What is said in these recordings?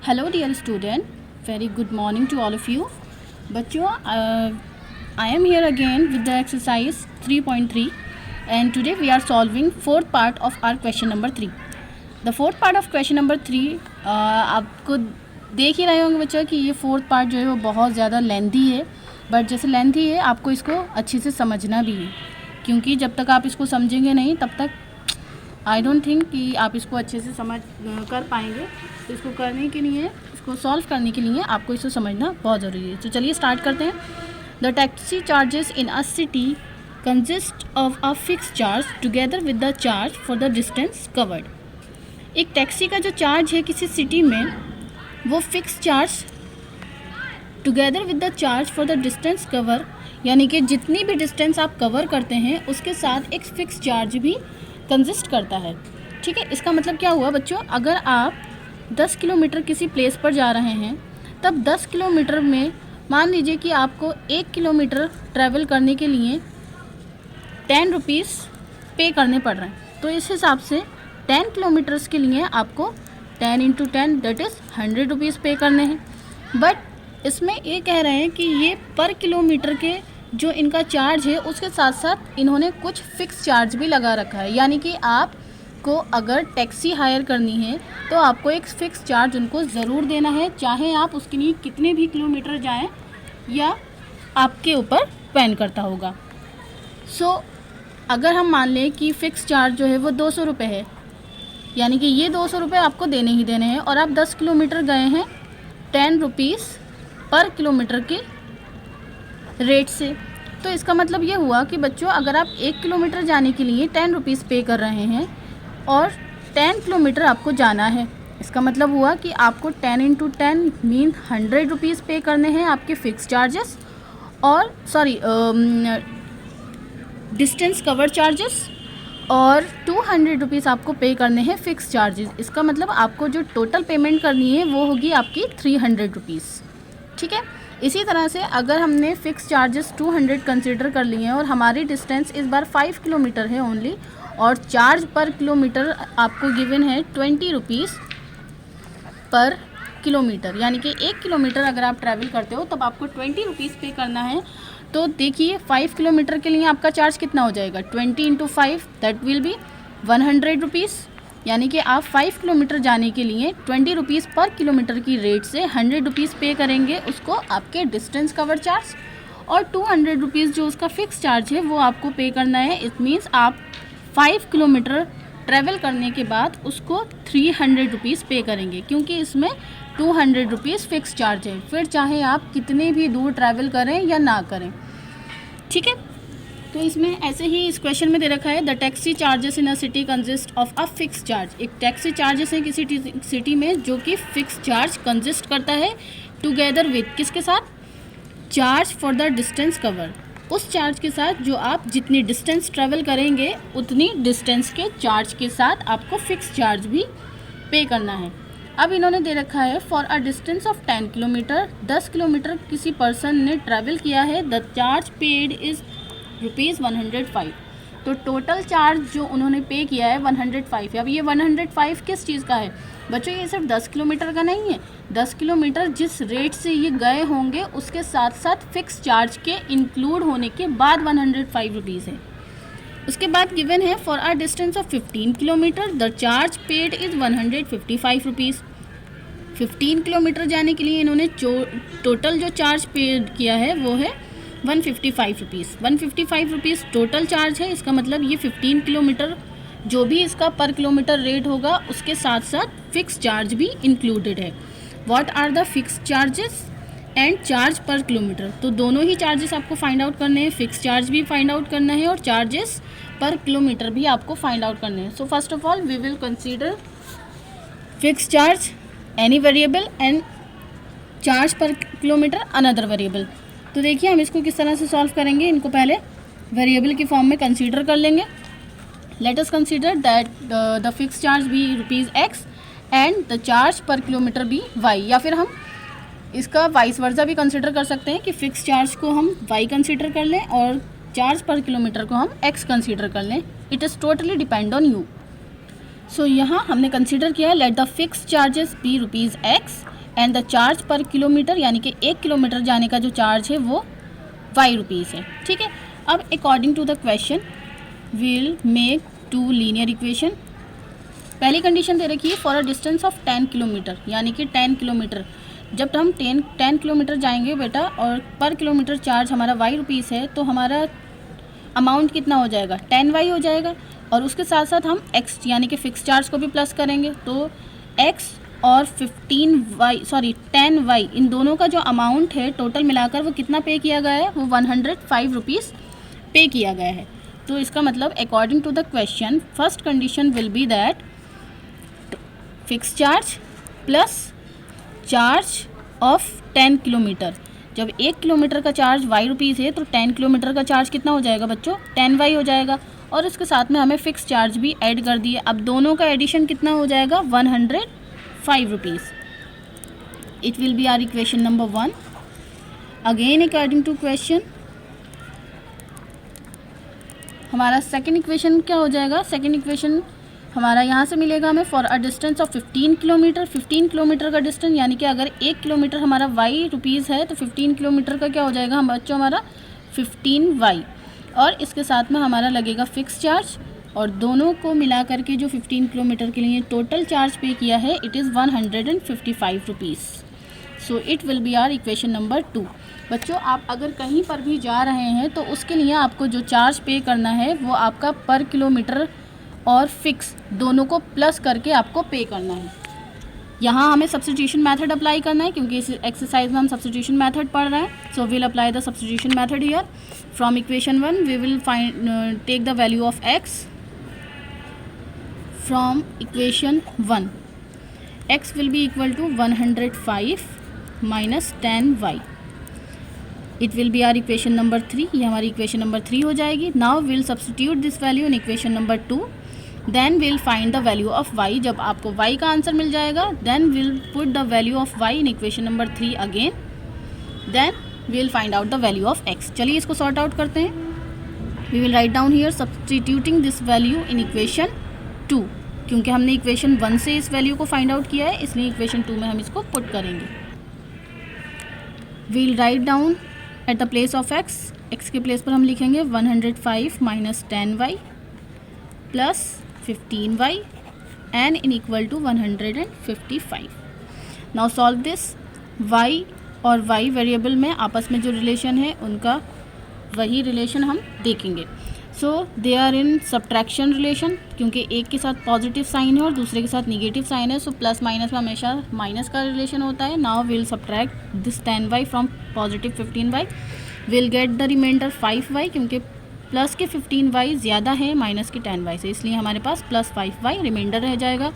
Hello dear student, very good morning to all of you. बच्चों, I am here again with the exercise 3.3 and today we are solving fourth part of our question number 3. The fourth part of question number 3 आपको देख ही रहे होंगे बच्चों कि ये fourth part जो है वो बहुत ज़्यादा लेंथी है, बट जैसे लेंथी है आपको इसको अच्छे से समझना भी है, क्योंकि जब तक आप इसको समझेंगे नहीं तब तक आई डोंट थिंक कि आप इसको अच्छे से समझ कर पाएंगे। तो इसको करने के लिए, इसको सॉल्व करने के लिए आपको इसको समझना बहुत ज़रूरी है। तो चलिए स्टार्ट करते हैं। The taxi charges in a city consist of a fix charge together with the charge for the distance covered. एक टैक्सी का जो चार्ज है किसी सिटी में, वो fix charge together with the charge for the distance cover, यानी कि जितनी भी डिस्टेंस आप कवर करते हैं उसके साथ एक फ़िक्स चार्ज भी कंसिस्ट करता है। ठीक है, इसका मतलब क्या हुआ बच्चों, अगर आप 10 किलोमीटर किसी प्लेस पर जा रहे हैं, तब 10 किलोमीटर में मान लीजिए कि आपको 1 किलोमीटर ट्रैवल करने के लिए 10 रुपीज़ पे करने पड़ रहे हैं। तो इस हिसाब से 10 किलोमीटर्स के लिए आपको 10 इंटू 10 दैट इज़ 100 रुपीज़ पे करने हैं। बट इसमें ये कह रहे हैं कि ये पर किलोमीटर के जो इनका चार्ज है उसके साथ साथ इन्होंने कुछ फ़िक्स चार्ज भी लगा रखा है, यानी कि आपको अगर टैक्सी हायर करनी है तो आपको एक फ़िक्स चार्ज उनको ज़रूर देना है, चाहे आप उसके लिए कितने भी किलोमीटर जाएं, या आपके ऊपर डिपेंड करता होगा। अगर हम मान लें कि फ़िक्स चार्ज जो है वो 200 रुपये है, यानी कि ये 200 रुपये आपको देने ही देने हैं, और आप 10 किलोमीटर गए हैं 10 रुपीज़ पर किलोमीटर के रेट से। तो इसका मतलब ये हुआ कि बच्चों, अगर आप 1 किलोमीटर जाने के लिए 10 रुपीज़ पे कर रहे हैं और 10 किलोमीटर आपको जाना है, इसका मतलब हुआ कि आपको 10 इंटू 10 मीन 100 रुपीज़ पे करने हैं आपके फ़िक्स चार्जेस, और डिस्टेंस कवर चार्जेस, और 200 रुपीज़ आपको पे करने हैं फ़िक्स चार्जेस। इसका मतलब आपको जो टोटल पेमेंट करनी है वो होगी आपकी 300 रुपीज़। ठीक है, इसी तरह से अगर हमने फ़िक्स चार्जेस 200 कंसीडर कर लिए हैं और हमारी डिस्टेंस इस बार 5 किलोमीटर है ओनली, और चार्ज पर किलोमीटर आपको गिवन है 20 रुपीज़ पर किलोमीटर, यानी कि 1 किलोमीटर अगर आप ट्रैवल करते हो तब आपको 20 रुपीज़ पे करना है। तो देखिए 5 किलोमीटर के लिए आपका चार्ज कितना हो जाएगा, 20 into 5 that will be 100 rupees, यानी कि आप 5 किलोमीटर जाने के लिए 20 रुपीज़ पर किलोमीटर की रेट से 100 रुपीज़ पे करेंगे उसको आपके डिस्टेंस कवर चार्ज, और 200 रुपीज़ जो उसका फ़िक्स चार्ज है वो आपको पे करना है। इट मीन्स आप 5 किलोमीटर ट्रैवल करने के बाद उसको 300 रुपीज़ पे करेंगे, क्योंकि इसमें 200 रुपीज़ फ़िक्स चार्ज है, फिर चाहे आप कितने भी दूर ट्रैवल करें या ना करें। ठीक है, तो इसमें ऐसे ही इस क्वेश्चन में दे रखा है the taxi charges in a city consist of a fix charge. एक टैक्सी चार्जेस है किसी सिटी में जो कि फ़िक्स चार्ज कंसिस्ट करता है टुगेदर विद किसके साथ, charge for the distance cover, उस चार्ज के साथ जो आप जितनी डिस्टेंस ट्रैवल करेंगे उतनी डिस्टेंस के चार्ज के साथ आपको फ़िक्स चार्ज भी पे करना है। अब इन्होंने दे रखा है for a distance of 10 kilometre, 10 kilometre किसी पर्सन ने ट्रैवल किया है, द चार्ज पेड इज़ ₹105। तो टोटल चार्ज जो उन्होंने पे किया है 105 है। अब ये 105 किस चीज़ का है बच्चों, ये सिर्फ 10 किलोमीटर का नहीं है, 10 किलोमीटर जिस रेट से ये गए होंगे उसके साथ साथ फ़िक्स चार्ज के इंक्लूड होने के बाद 105 रुपीज़ है। उसके बाद गिवन है for a distance of 15 kilometre the charge paid is 155 rupees. 15 kilometre जाने के लिए इन्होंने टोटल जो चार्ज पेड किया है वो है 155 रुपीज़। 155 रुपीज़ टोटल चार्ज है, इसका मतलब ये 15 किलोमीटर जो भी इसका पर किलोमीटर रेट होगा उसके साथ साथ फ़िक्स चार्ज भी इंक्लूडेड है। What are the fix charges and charge per kilometre, तो दोनों ही चार्जेस आपको फाइंड आउट करने हैं, फ़िक्स चार्ज भी फाइंड आउट करना है और चार्जेस पर किलोमीटर भी आपको फाइंड आउट करने हैं। So first of all we will consider fix charge any variable and charge per kilometre another variable. तो देखिए हम इसको किस तरह से सॉल्व करेंगे, इनको पहले वेरिएबल की फॉर्म में कंसीडर कर लेंगे। Let us consider that the fix charge be ₹x and the charge per kilometre be y, या फिर हम इसका वाइस वर्सा भी कंसीडर कर सकते हैं कि फ़िक्स चार्ज को हम y कंसीडर कर लें और चार्ज पर किलोमीटर को हम x कंसीडर कर लें। It is totally depend on you. So यहाँ हमने कंसीडर किया let the fix charges be ₹x and the charge per kilometre, यानी कि 1 किलोमीटर जाने का जो चार्ज है वो ₹y है। ठीक है, अब according to the question will make 2 linear equation. पहली कंडीशन दे रखी है for a distance of 10 kilometre, यानी कि 10 किलोमीटर जब हम 10 किलोमीटर जाएंगे बेटा और पर किलोमीटर चार्ज हमारा ₹y है, तो हमारा अमाउंट कितना हो जाएगा, 10y हो जाएगा। और उसके साथ साथ हम x यानी कि फिक्स चार्ज को भी प्लस करेंगे, तो x और 10y इन दोनों का जो अमाउंट है टोटल मिलाकर वो कितना पे किया गया है, वो ₹105 पे किया गया है। तो इसका मतलब according to the question first condition will be that fix charge plus charge of 10 kilometre. जब 1 किलोमीटर का चार्ज ₹y है तो 10 किलोमीटर का चार्ज कितना हो जाएगा बच्चों, 10y हो जाएगा। और इसके साथ में हमें फ़िक्स चार्ज भी ऐड कर दिए। अब दोनों का एडिशन कितना हो जाएगा, ₹105। It will be our equation number 1। Again according to question हमारा सेकेंड इक्वेशन क्या हो जाएगा, सेकेंड इक्वेशन हमारा यहाँ से मिलेगा हमें for a distance of 15 kilometre. 15 kilometre का डिस्टेंस, यानी कि अगर 1 किलोमीटर हमारा ₹y है तो 15 किलोमीटर का क्या हो जाएगा हम बच्चों, हमारा 15y। और इसके साथ में हमारा लगेगा फिक्स चार्ज, और दोनों को मिला करके जो 15 किलोमीटर के लिए टोटल चार्ज पे किया है it is ₹155। So it will be our equation number 2। बच्चों आप अगर कहीं पर भी जा रहे हैं तो उसके लिए आपको जो चार्ज पे करना है वो आपका पर किलोमीटर और फिक्स दोनों को प्लस करके आपको पे करना है। यहाँ हमें सब्स्टिट्यूशन मेथड अप्लाई करना है क्योंकि इस एक्सरसाइज में हम सब्स्टिट्यूशन मेथड पढ़ रहे हैं। So will apply the substitution method here. From equation 1 we will find take the value of x from equation 1। x will be equal to 105 minus 10y। It will be our equation number 3। ये हमारी equation number 3 हो जाएगी। Now will substitute this value in equation number 2। Then will find the value of y। जब आपको y का answer मिल जाएगा then will put the value of y in equation number 3 again. Then will find out the value of x। चलिए इसको sort out करते हैं। We will write down here substituting this value in equation 2, क्योंकि हमने equation 1 से इस value को find out किया है इसलिए इक्वेशन 2 में हम इसको पुट करेंगे। We'll write down at the place of x के प्लेस पर हम लिखेंगे 105 minus 10y plus 15y and in equal to 155. Now solve this। y और y वेरिएबल में आपस में जो रिलेशन है उनका वही रिलेशन हम देखेंगे। So they are in subtraction relation, क्योंकि एक के साथ पॉजिटिव साइन है और दूसरे के साथ निगेटिव साइन है। सो प्लस माइनस में हमेशा माइनस का रिलेशन होता है। Now will subtract this 10y from positive 15y। Will get the reminder 5y, क्योंकि प्लस के 15y ज़्यादा है माइनस के 10y से, इसलिए हमारे पास प्लस 5y रिमाइंडर रह जाएगा।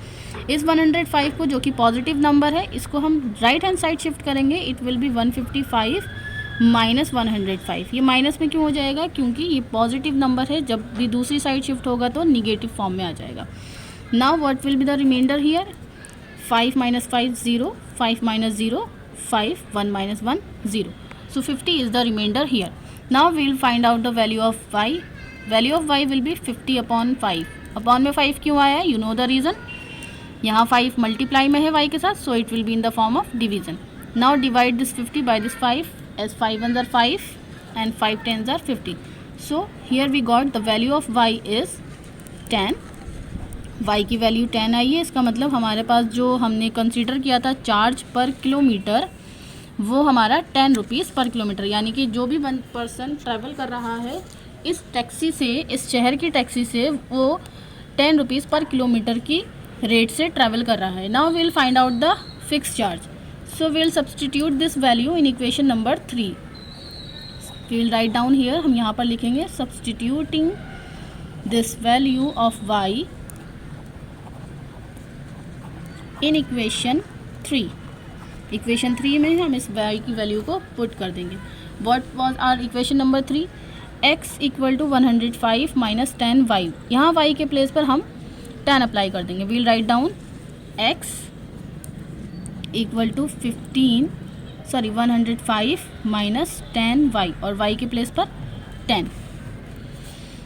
इस 105 को जो कि पॉजिटिव नंबर है इसको हम राइट हैंड साइड शिफ्ट करेंगे। It will B 155 minus 105। ये माइनस में क्यों हो जाएगा, क्योंकि ये पॉजिटिव नंबर है, जब भी दूसरी साइड शिफ्ट होगा तो निगेटिव फॉर्म में आ जाएगा। Now what will be the reminder here, 5 minus 5 0, 5 minus 0 5, 1 minus 1 0। So 50 is the reminder here. Now we will find out the value of y. Value of y will be 50 upon 5. Upon में 5 क्यों आया है, you know the reason। यहाँ 5 multiply में है y के साथ, so it will be in the form of division. Now divide this 50 by this 5, as 5 ones are 5 and 5 tens are 50. So here we got the value of y is 10. y की value 10 आई है। इसका मतलब हमारे पास जो हमने consider किया था charge per kilometre वो हमारा 10 रुपीज़ पर किलोमीटर, यानी कि जो भी वन पर्सन ट्रैवल कर रहा है इस टैक्सी से, इस शहर की टैक्सी से, वो 10 रुपीज़ पर किलोमीटर की रेट से ट्रैवल कर रहा है। Now will find out the fix charge. So will substitute this value in equation number 3। Will write down here, हम यहाँ पर लिखेंगे substituting this value of y in equation 3। Equation 3 में हम इस y की वैल्यू को पुट कर देंगे। What was our equation number 3, x equal to 105 minus 10y। यहाँ y के प्लेस पर हम 10 अप्लाई कर देंगे। We'll write down x equal to 105 minus 10y और y के प्लेस पर 10।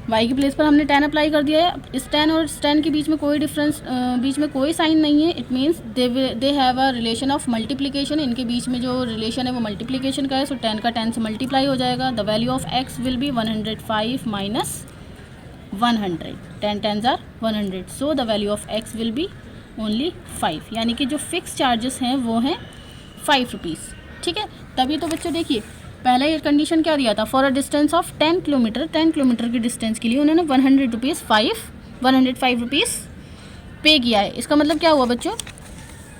y की प्लेस पर हमने 10 अप्लाई कर दिया है। इस 10 और इस 10 के बीच में कोई डिफरेंस, बीच में कोई साइन नहीं है। It means they have a relation of multiplication. इनके बीच में जो रिलेशन है वो मल्टीप्लिकेशन का है। सो 10 का 10 से मल्टीप्लाई हो जाएगा। The value of x will be 105 minus 100। 10 10s are 100, so the value of x will be only 5, यानी कि जो फिक्स चार्जेस हैं वो हैं 5 रुपीज़। ठीक है, तभी तो बच्चों देखिए पहले ये कंडीशन क्या दिया था, for a distance of 10 kilometre, 10 kilometre की डिस्टेंस के लिए उन्होंने 105 रुपीज़ पे किया है। इसका मतलब क्या हुआ बच्चों,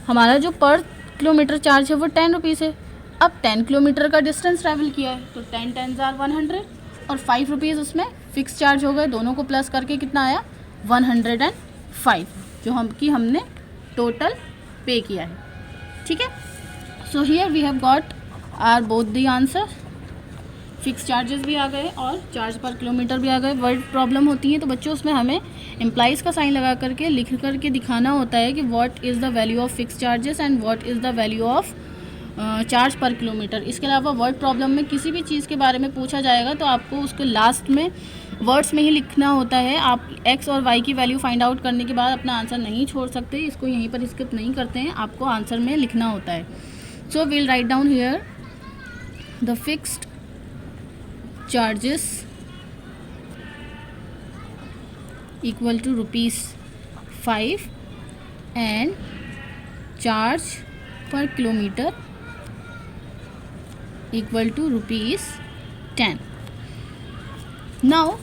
हमारा जो पर किलोमीटर चार्ज है वो 10 रुपीज़ है। अब 10 किलोमीटर का डिस्टेंस ट्रैवल किया है तो 10 10s आर 100 और 5 रुपीज़ उसमें फ़िक्स चार्ज हो गए। दोनों को प्लस करके कितना आया 105, जो हमने टोटल पे किया है। ठीक है, so here we have got our both the answer. Fix charges भी आ गए और चार्ज पर किलोमीटर भी आ गए। वर्ड प्रॉब्लम होती है तो बच्चों उसमें हमें एम्प्लाइज़ का साइन लगा करके लिख करके दिखाना होता है कि what is the value of fix charges and what is the value of charge per kilometre. इसके अलावा वर्ड प्रॉब्लम में किसी भी चीज़ के बारे में पूछा जाएगा तो आपको उसको लास्ट में वर्ड्स में ही लिखना होता है। आप x और y की वैल्यू फाइंड आउट करने के बाद अपना आंसर नहीं छोड़ सकते, इसको यहीं पर स्किप नहीं करते हैं, आपको आंसर में लिखना होता है। So we'll write down here the fixed charges equal to ₹5 and charge per kilometer equal to ₹10. Now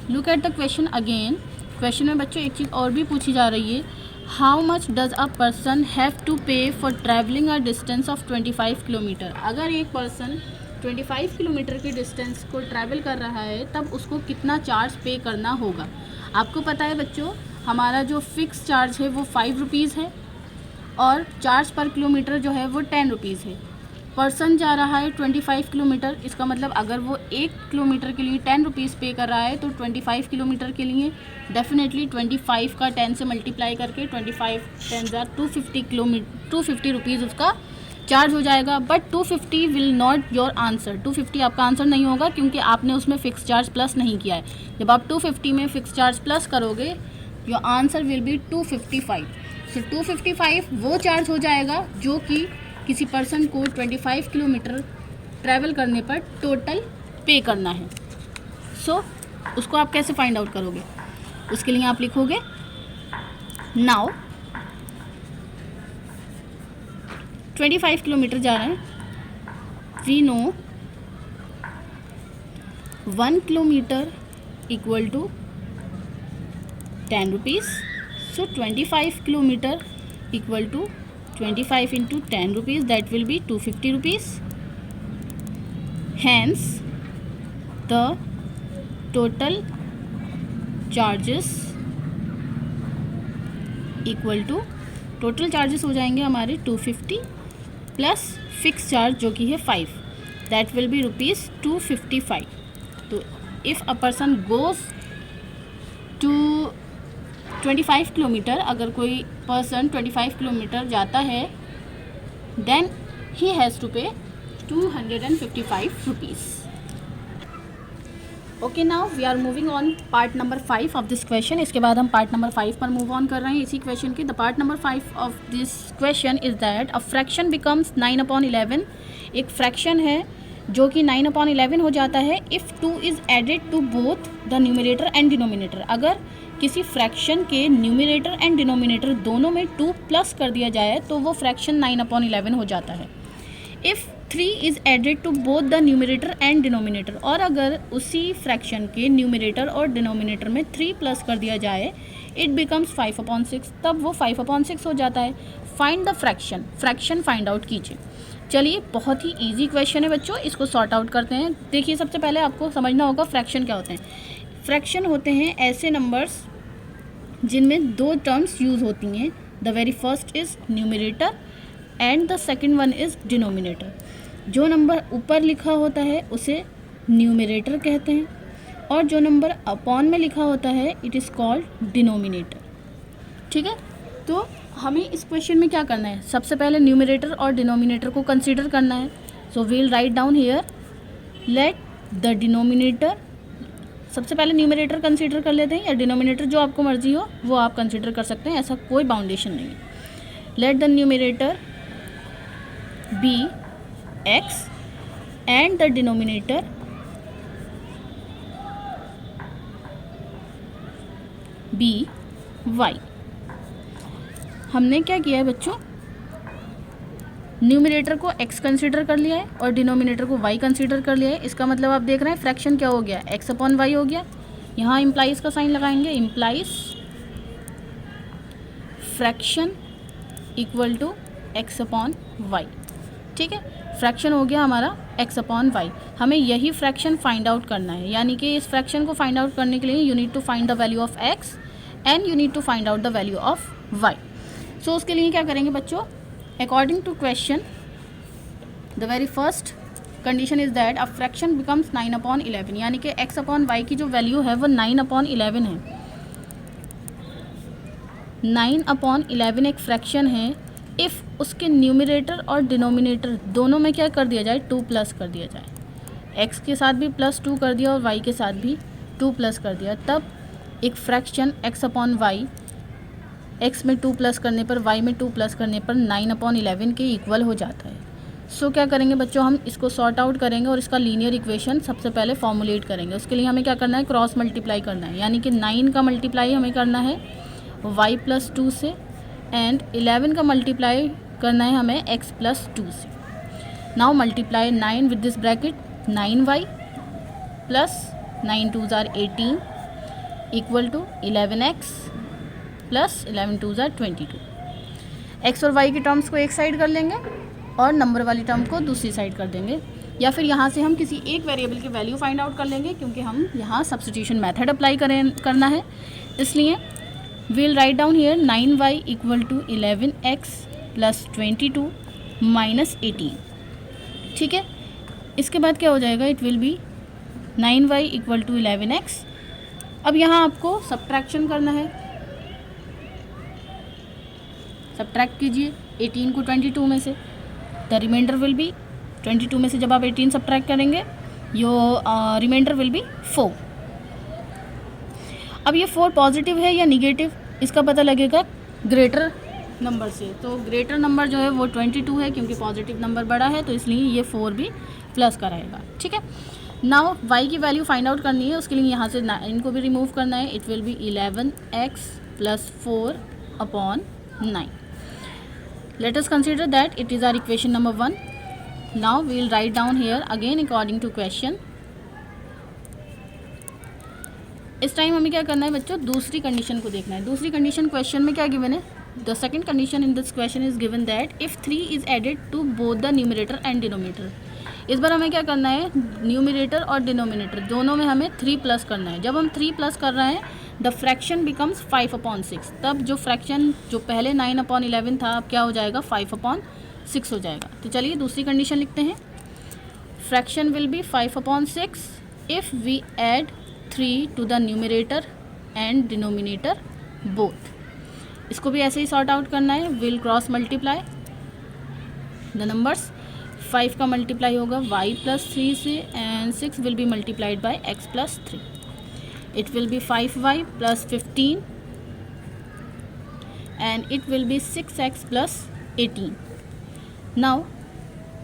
look at the question again. Question में बच्चों एक चीज़ और भी पूछी जा रही है, how much does a person have to pay for travelling a distance of 25 kilometre. अगर एक पर्सन 25 किलोमीटर की डिस्टेंस को ट्रैवल कर रहा है तब उसको कितना चार्ज पे करना होगा। आपको पता है बच्चों हमारा जो फिक्स चार्ज है वो 5 रुपीज़ है और चार्ज पर किलोमीटर जो है वो 10 रुपीज़ है। पर्सन जा रहा है 25 किलोमीटर, इसका मतलब अगर वो 1 किलोमीटर के लिए 10 रुपीज़ पे कर रहा है तो 25 किलोमीटर के लिए डेफिनेटली 25 का 10 से मल्टीप्लाई करके 25 10s आर 250 रुपीज़ उसका चार्ज हो जाएगा। But 250 will not your answer. 250 आपका आंसर नहीं होगा क्योंकि आपने उसमें फ़िक्स चार्ज प्लस नहीं किया है। जब आप 250 में फ़िक्स चार्ज प्लस करोगे योर आंसर विल बी 255। सो 255 वो चार्ज हो जाएगा जो कि किसी पर्सन को 25 किलोमीटर ट्रैवल करने पर टोटल पे करना है। सो उसको आप कैसे फाइंड आउट करोगे, उसके लिए आप लिखोगे नाउ 25 किलोमीटर जा रहे हैं, we know 1 kilometre equal to 10 rupees. So 25 kilometre equal to 25 into 10 rupees, that will be 250 rupees. Hence the total charges equal to, total charges हो जाएंगे हमारे 250 प्लस फिक्स चार्ज जो कि है 5, दैट विल बी ₹255। तो if a person goes to 25 kilometre, अगर कोई person 25 kilometre जाता है then he has to pay 255 rupees. Okay, now we are moving on part number 5 of this question. इसके बाद हम पार्ट नंबर 5 पर मूव ऑन कर रहे हैं इसी क्वेश्चन की। The part number 5 of this question is that a fraction becomes 9/11। एक फ्रैक्शन है जो कि 9/11 हो जाता है if 2 is added to both the numerator and denominator. अगर किसी फ्रैक्शन के न्यूमरेटर एंड डिनोमिनेटर दोनों में 2 प्लस कर दिया जाए तो वो फ्रैक्शन 9/11 हो जाता है। If 3 is added to both the numerator and denominator, और अगर उसी फ्रैक्शन के न्यूमरेटर और डिनोमिनेटर में 3 प्लस कर दिया जाए इट बिकम्स 5/6, तब वो 5/6 हो जाता है। Find the fraction, fraction find out कीजिए। चलिए, बहुत ही ईजी क्वेश्चन है बच्चों, इसको सॉर्ट आउट करते हैं। देखिए, सबसे पहले आपको समझना होगा फ्रैक्शन क्या होते हैं। फ्रैक्शन होते हैं ऐसे नंबर्स जिनमें 2 टर्म्स यूज़ होती हैं। The very first is numerator and the second one is denominator. जो नंबर ऊपर लिखा होता है उसे न्यूमरेटर कहते हैं और जो नंबर अपॉन में लिखा होता है इट इज़ कॉल्ड डिनोमिनेटर। ठीक है, तो हमें इस क्वेश्चन में क्या करना है, सबसे पहले न्यूमरेटर और डिनोमिनेटर को कंसीडर करना है। So we'll write down here let the denominator सबसे पहले न्यूमरेटर कंसीडर कर लेते हैं, या डिनोमिनेटर, जो आपको मर्जी हो वो आप कंसीडर कर सकते हैं, ऐसा कोई बाउंडेशन नहीं है। Let the numerator be x and the denominator be y. हमने क्या किया है बच्चों, न्यूमरेटर को x कंसीडर कर लिया है और डिनोमिनेटर को y कंसीडर कर लिया है। इसका मतलब आप देख रहे हैं फ्रैक्शन क्या हो गया, x अपॉन वाई हो गया। यहाँ इम्प्लाइज का साइन लगाएंगे, implies fraction equal to x upon y. ठीक है, फ्रैक्शन हो गया हमारा x अपॉन वाई। हमें यही फ्रैक्शन फाइंड आउट करना है, यानी कि इस फ्रैक्शन को फाइंड आउट करने के लिए you need to find the value of x and you need to find out the value of y। सो उसके लिए क्या करेंगे बच्चों, according to question the very first condition is that a fraction becomes 9 upon 11, यानी कि x upon y की जो वैल्यू है वो 9 अपॉन 11 है। 9 अपॉन 11 एक फ्रैक्शन है इफ़ उसके न्यूमरेटर और डिनोमिनेटर दोनों में क्या कर दिया जाए, 2 प्लस कर दिया जाए। x के साथ भी +2 कर दिया और y के साथ भी 2 प्लस कर दिया, तब एक fraction x upon y, x में 2 प्लस करने पर y में 2 प्लस करने पर 9 अपॉन 11 के इक्वल हो जाता है। सो क्या करेंगे बच्चों, हम इसको सॉर्ट आउट करेंगे और इसका लीनियर इक्वेशन सबसे पहले फॉर्मुलेट करेंगे। उसके लिए हमें क्या करना है, क्रॉस मल्टीप्लाई करना है, यानी कि 9 का मल्टीप्लाई हमें करना है y प्लस 2 से एंड 11 का मल्टीप्लाई करना है हमें x प्लस 2 से। Now multiply 9 with this bracket, 9y plus 9 2s are 18 equal to 11x plus 11 2s are 22। x और y के टर्म्स को एक साइड कर लेंगे और नंबर वाली टर्म को दूसरी साइड कर देंगे, या फिर यहाँ से हम किसी एक वेरिएबल की वैल्यू फाइंड आउट कर लेंगे, क्योंकि हम यहाँ सब्स्टिट्यूशन मेथड अप्लाई करना है। इसलिए we'll write down here 9y equal to 11x plus 22 minus 18। ठीक है, इसके बाद क्या हो जाएगा, it will B 9y equal to 11x। अब यहाँ आपको सब्ट्रैक्शन करना है, सब्ट्रैक्ट कीजिए 18 को 22 में से, द रिमाइंडर विल बी 22 में से जब आप 18 सब्ट्रैक्ट करेंगे योर रिमाइंडर विल बी 4। अब ये 4 पॉजिटिव है या निगेटिव, इसका पता लगेगा ग्रेटर नंबर से। तो ग्रेटर नंबर जो है वो 22 है, क्योंकि पॉजिटिव नंबर बड़ा है, तो इसलिए ये 4 भी प्लस का रहेगा। ठीक है, नाउ y की वैल्यू फाइंड आउट करनी है, उसके लिए यहाँ से इनको भी रिमूव करना है। It will be 11x plus 4 upon 9। Let us consider that it is our equation number 1। Now we will write down here again according to question. इस टाइम हमें क्या करना है बच्चों, दूसरी कंडीशन को देखना है। दूसरी कंडीशन क्वेश्चन में क्या गिवन है, the second condition in this question is given that if 3 is added to both the numerator and denominator. इस बार हमें क्या करना है, न्यूमरेटर और डिनोमिनेटर दोनों में हमें 3 प्लस करना है। जब हम 3 प्लस कर रहे हैं द फ्रैक्शन बिकम्स 5 अपॉन 6। तब जो फ्रैक्शन जो पहले 9 अपॉन 11 था, अब क्या हो जाएगा, 5 अपॉन 6 हो जाएगा। तो चलिए दूसरी कंडीशन लिखते हैं। Fraction will be 5 upon 6 if we add 3 to the numerator and denominator both. इसको भी ऐसे ही सॉर्ट आउट करना है। Will cross multiply the numbers, 5 का मल्टीप्लाई होगा y प्लस 3 से and 6 will be multiplied by x plus 3। It will be 5y plus 15 and it will be 6x plus 18। Now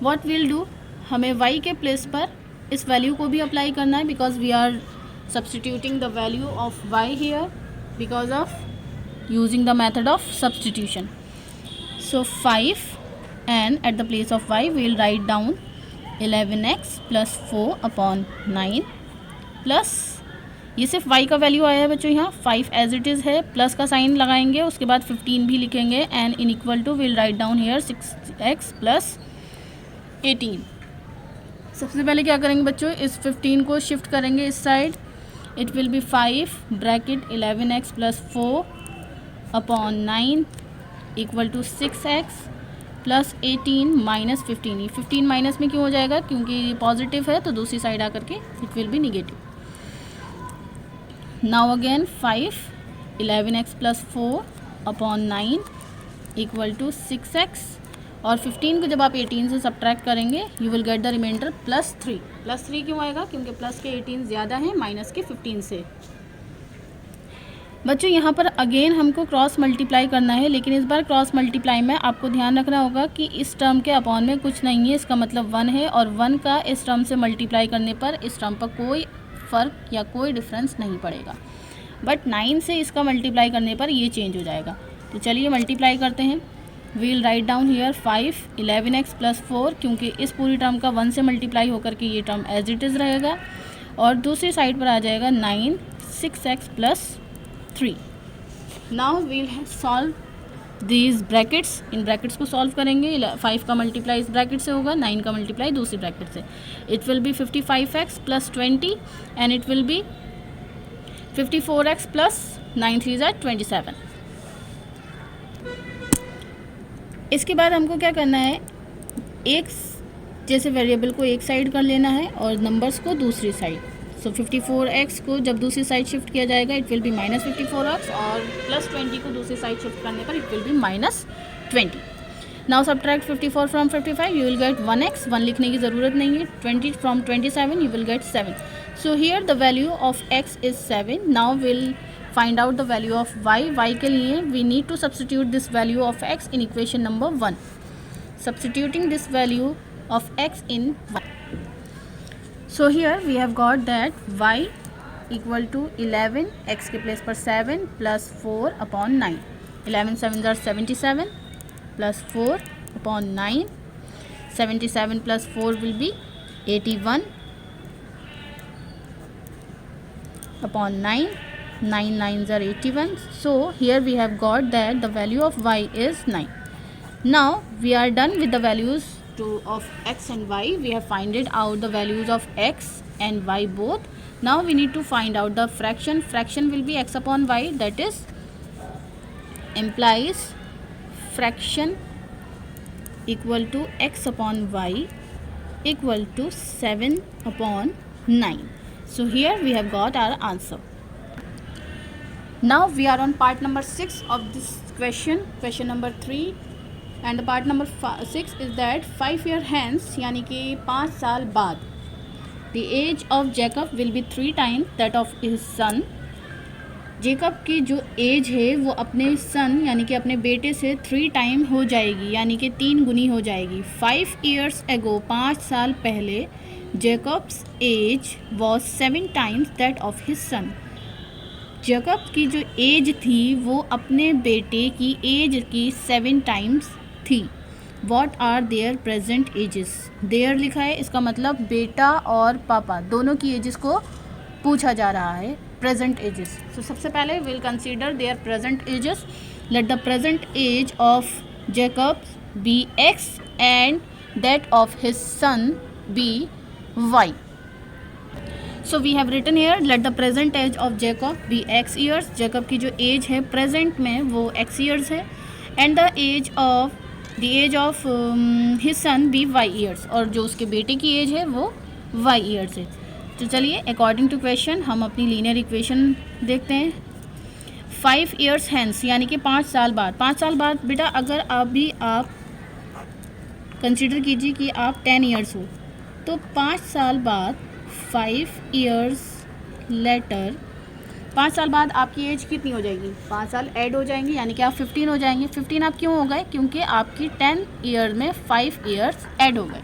what will do, हमें y के place पर इस value को भी apply करना है, because we are substituting the value of y here because of using the method of substitution. So 5 and at the place of y we will write down 11x plus 4 upon 9 plus, ये सिर्फ y का value आया है बच्चों, यहाँ 5 as it is है, plus का sign लगाएंगे, उसके बाद 15 भी लिखेंगे and in equal to will write down here 6x plus 18। सबसे पहले क्या करेंगे बच्चों, इस 15 को शिफ्ट करेंगे इस side. It will be 5 bracket 11x plus 4 upon 9 equal to 6x plus 18 minus 15। 15 minus में क्यों हो जाएगा, क्योंकि पॉजिटिव है, तो दूसरी साइड आकर के it will be negative. Now again 5 11x plus 4 upon 9 equal to 6x और 15 को जब आप 18 से सब्ट्रैक्ट करेंगे you will get the reminder +3। +3 क्यों आएगा? क्योंकि प्लस के 18 ज़्यादा है माइनस के 15 से। बच्चों यहाँ पर अगेन हमको क्रॉस मल्टीप्लाई करना है, लेकिन इस बार क्रॉस मल्टीप्लाई में आपको ध्यान रखना होगा कि इस टर्म के अपॉन में कुछ नहीं है, इसका मतलब 1 है, और 1 का इस टर्म से मल्टीप्लाई करने पर इस टर्म पर कोई फ़र्क या कोई डिफरेंस नहीं पड़ेगा। बट 9 से इसका मल्टीप्लाई करने पर ये चेंज हो जाएगा। तो चलिए मल्टीप्लाई करते हैं। We'll write down here 5 11x + 4, क्योंकि इस पूरी टर्म का 1 से मल्टीप्लाई होकर के ये टर्म एज इट इज़ रहेगा, और दूसरी साइड पर आ जाएगा 9 6x + 3। Now we'll solve these brackets. इन ब्रैकेट्स को सॉल्व करेंगे। 5 का मल्टीप्लाई इस ब्रैकेट से होगा, 9 का मल्टीप्लाई दूसरी ब्रैकेट से। It will B 55x + 20 and it will B 54x + 9 3 = 27। इसके बाद हमको क्या करना है, एक जैसे वेरिएबल को एक साइड कर लेना है और नंबर्स को दूसरी साइड। सो 54x को जब दूसरी साइड शिफ्ट किया जाएगा इट विल बी -54x, और +20 को दूसरी साइड शिफ्ट करने पर it will be -20। Now subtract 54 from 55, you will get 1x। 1 लिखने की ज़रूरत नहीं है। 20 from 27, you will get 7। So here the value of x is 7। Now will find out the value of y। y के लिए we need to substitute this value of x in equation number 1। Substituting this value of x in y. So here we have got that y equal to 11, x के place पर 7 + 4 upon 9। 11 7 are 77 + 4 upon 9। 77 + 4 will be 81 upon 9। 9 9s are 81. So here we have got that the value of y is 9. Now we are done with the values of x and y. We have finded out the values of x and y both. Now we need to find out the fraction. Fraction will be x upon y, that is implies fraction equal to x upon y equal to 7 upon 9. So here we have got our answer. Now we are on part number 6 of this question number 3, and the part number 6 is that 5 years hence, यानी कि 5 साल बाद, the age of Jacob will be 3 times that of his son. Jacob की जो as है वो अपने सन यानी कि अपने बेटे से 3 टाइम हो जाएगी, यानी कि 3 गुनी हो जाएगी। 5 years ago, 5 साल पहले, Jacob's age was 7 times that of his son. Jacob की जो एज थी वो अपने बेटे की एज की 7 टाइम्स थी। What are their present ages? There लिखा है, इसका मतलब बेटा और पापा दोनों की एजेस को पूछा जा रहा है, प्रेजेंट एजेस। तो सबसे पहले will consider their present ages. Let the present age of Jacob be x and that of his son be y. So we have written here, let the present age of Jacob be x years. Jacob की जो as है present में वो x years है, and the age of his son be y years, और जो उसके बेटे की एज है वो y years है। तो चलिए अकॉर्डिंग टू क्वेश्चन हम अपनी लीनियर इक्वेशन देखते हैं। 5 years hence यानी कि 5 साल बाद। 5 साल बाद बेटा अगर आप कंसिडर कीजिए कि आप 10 years हो, तो 5 साल बाद 5 years later, 5 साल बाद आपकी एज कितनी हो जाएगी? 5 साल ऐड हो जाएंगे, यानी कि आप 15 हो जाएंगे। 15 आप क्यों हो गए? क्योंकि आपकी 10 ईयर में 5 years ऐड हो गए।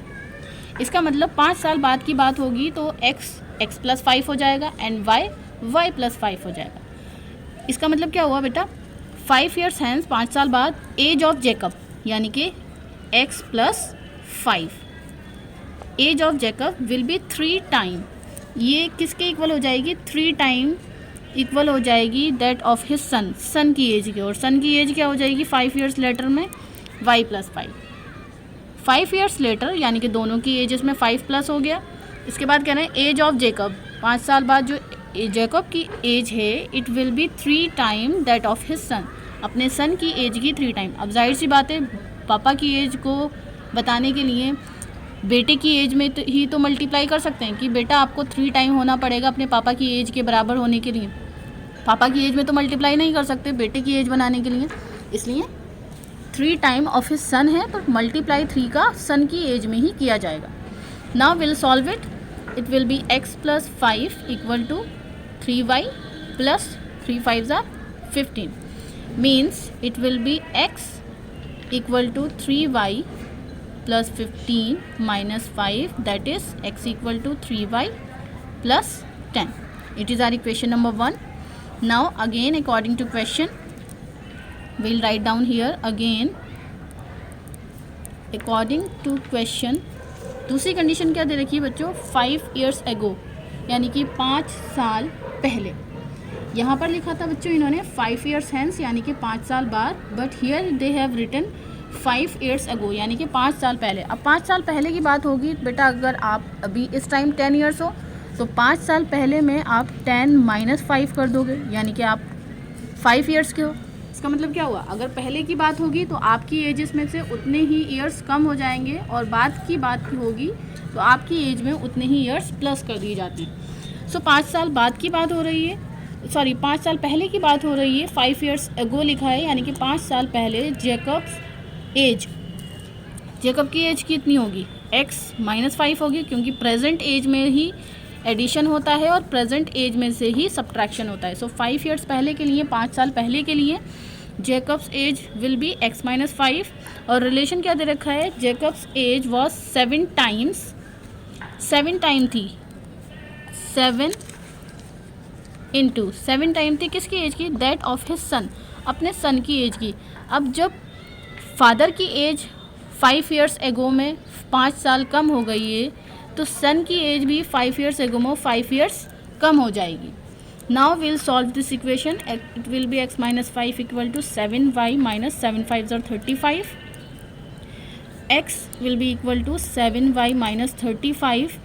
इसका मतलब 5 साल बाद की बात होगी तो x + 5 हो जाएगा एंड y + 5 हो जाएगा। इसका मतलब क्या हुआ बेटा? 5 years hence, 5 साल बाद, एज ऑफ जेकब यानी कि x + 5, age of Jacob will be 3 time. ये किसके इक्वल हो जाएगी? 3 टाइम इक्वल हो जाएगी दैट ऑफ हिज सन की एज की, और सन की एज क्या हो जाएगी 5 years लेटर में? y + 5। 5 years लेटर यानी कि दोनों की एजेस में 5+ हो गया। इसके बाद कह रहे हैं एज ऑफ जेकब, 5 साल बाद जो जेकब की एज है it will be 3 time that of his सन, अपने सन की एज की 3 टाइम। अब जाहिर सी बात है पापा की एज को बताने के लिए बेटे की एज में ही तो मल्टीप्लाई कर सकते हैं कि बेटा आपको 3 टाइम होना पड़ेगा अपने पापा की एज के बराबर होने के लिए। पापा की एज में तो मल्टीप्लाई नहीं कर सकते बेटे की एज बनाने के लिए, इसलिए 3 टाइम ऑफ हिज सन है तो मल्टीप्लाई 3 का सन की एज में ही किया जाएगा. Now will solve it. It will be x plus 5 equal to 3y plus 3 5s are 15. Means it will be x equal to 3y plus 15 minus 5, that is x equal to 3y plus 10. It is our equation number 1. Now again according to question, we'll write down here again according to question. दूसरी condition क्या दे रखी है बच्चों? 5 years ago, यानी कि 5 साल पहले. यहाँ पर लिखा था बच्चों इन्होंने 5 years hence, यानी कि 5 साल बाद, but here they have written 5 years ago, यानी कि 5 साल पहले. अब 5 साल पहले की बात होगी बेटा, अगर आप अभी इस टाइम 10 years हो तो 5 साल पहले में आप 10 माइनस 5 कर दोगे, यानी कि आप 5 years के हो. इसका मतलब क्या हुआ? अगर पहले की बात होगी तो आपकी एजेस में से उतने ही ईयर्स कम हो जाएंगे, और बाद की बात होगी तो आपकी एज में उतने ही ईयर्स प्लस कर दिए जाते हैं. सो 5 साल बाद की बात हो रही है, 5 साल पहले की बात हो रही है. 5 years ago लिखा है, यानी कि 5 साल पहले जेकब की एज कितनी होगी? x माइनस 5 होगी, क्योंकि प्रेजेंट एज में ही एडिशन होता है और प्रेजेंट एज में से ही सब्ट्रैक्शन होता है. सो 5 years पहले के लिए, 5 साल पहले के लिए Jacob's age will be x minus 5. और रिलेशन क्या दे रखा है? जेकब्स एज वॉज 7 टाइम थी, 7 इंटू 7 टाइम थी किसकी एज की? दैट ऑफ हिज सन, अपने सन की एज की. अब जब फादर की एज 5 years ago में 5 साल कम हो गई है तो सन की एज भी 5 years ago में 5 years कम हो जाएगी. Now will solve this equation. It will be x minus 5 equal to 7y minus 7 5s are 35. x will be equal to 7y minus 35,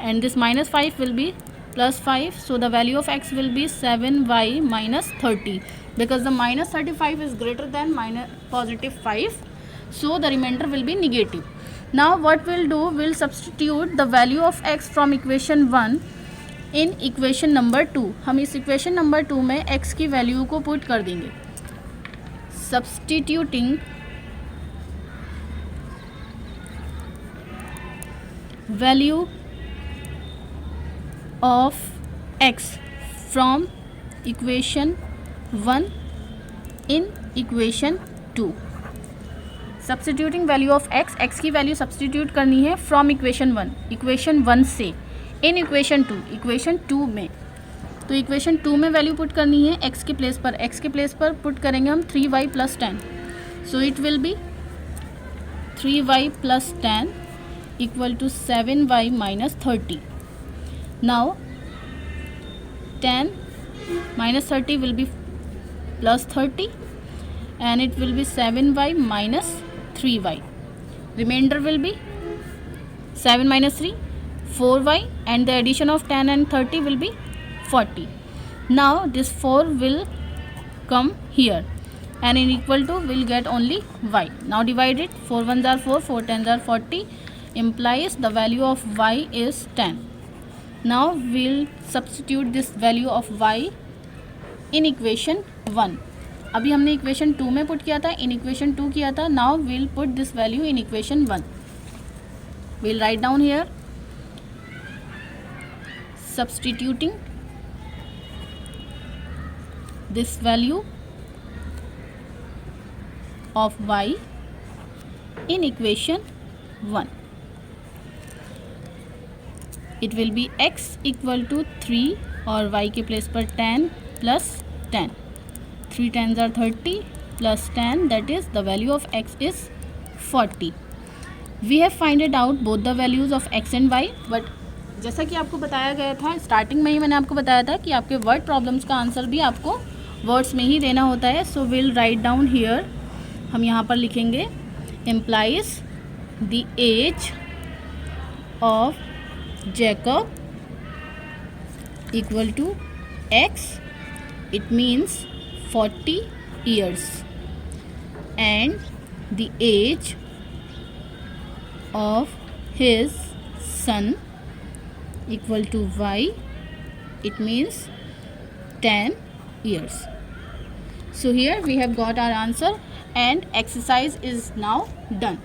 and this minus 5 will be plus 5. So the value of x will be 7y minus 30, because the minus 35 is greater than minus positive 5. So the remainder will be negative. Now what we'll do, we'll substitute the value of x from equation 1 in equation number 2. हम इस equation number 2 में x की value को put कर देंगे. Substituting value of x from equation 1 in equation 2. Substituting value of x की value substitute करनी है फ्रॉम इक्वेशन 1 से इन इक्वेशन 2 में. तो इक्वेशन 2 में वैल्यू पुट करनी है x के प्लेस पर पुट करेंगे हम 3y plus 10. So it will be 3y plus 10 equal to 7y minus 30. Now 10 minus 30 will be plus 30, and it will be 7y minus 3y. Remainder will be 7 minus 3, 4y, and the addition of 10 and 30 will be 40. Now this 4 will come here, and in equal to will get only y. Now divide it. 4 1s are 4, 4 10s are 40, implies the value of y is 10. Now we'll substitute this value of y in equation 1. अभी हमने equation 2 में put किया था, इन equation 2 किया था. Now we'll put this value in equation 1. We'll write down here, substituting this value of y in equation 1. It will be x equal to 3 और y के place पर 10 plus 10. 3 10s are 30 plus 10, that is the value of x is 40. We have finded out both the values of x and y, but जैसा कि आपको बताया गया था starting में ही, मैंने आपको बताया था कि आपके वर्ड प्रॉब्लम्स का आंसर भी आपको वर्ड्स में ही देना होता है. So will write down here, हम यहाँ पर लिखेंगे implies the age of Jacob equal to x. It means 40 years, and the age of his son equal to y. It means 10 years. So here we have got our answer, and exercise is now done.